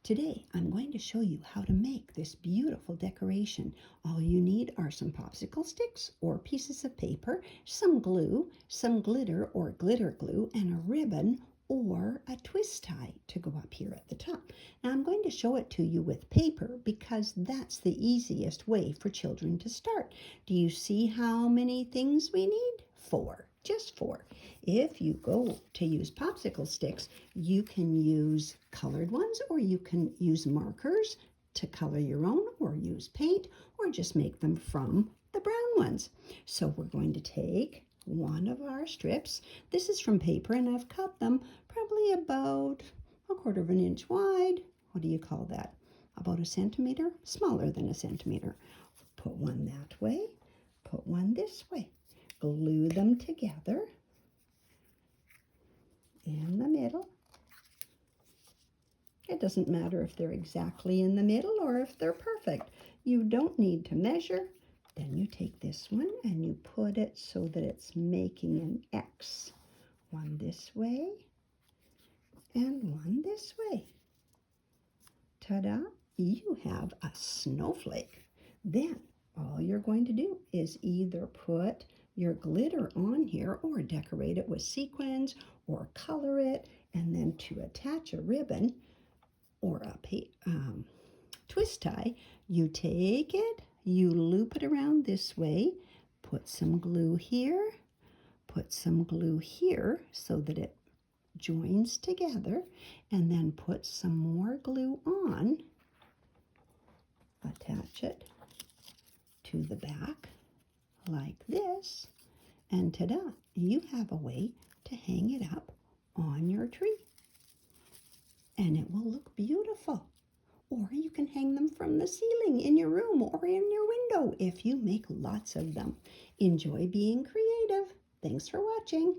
Today, I'm going to show you how to make this beautiful decoration. All you need are some popsicle sticks or pieces of paper, some glue, some glitter or glitter glue, and a ribbon or a twist tie to go up here at the top. Now, I'm going to show it to you with paper because that's the easiest way for children to start. Do you see how many things we need? 4. Just 4. If you go to use popsicle sticks, you can use colored ones or you can use markers to color your own or use paint or just make them from the brown ones. So we're going to take one of our strips. This is from paper and I've cut them probably about 1/4 inch wide. What do you call that? About 1 centimeter? Smaller than 1 centimeter. Put one that way, put one this way. Glue them together in the middle. It doesn't matter if they're exactly in the middle or if they're perfect. You don't need to measure. Then you take this one and you put it so that it's making an X. One this way and one this way. Ta-da! You have a snowflake. Then all you're going to do is either put your glitter on here or decorate it with sequins or color it, and then to attach a ribbon or a twist tie, you take it, you loop it around this way, put some glue here, put some glue here so that it joins together, and then put some more glue on, attach it to the back like this, and ta-da, you have a way to hang it up on your tree. And it will look beautiful. Or you can hang them from the ceiling in your room or in your window if you make lots of them. Enjoy being creative. Thanks for watching.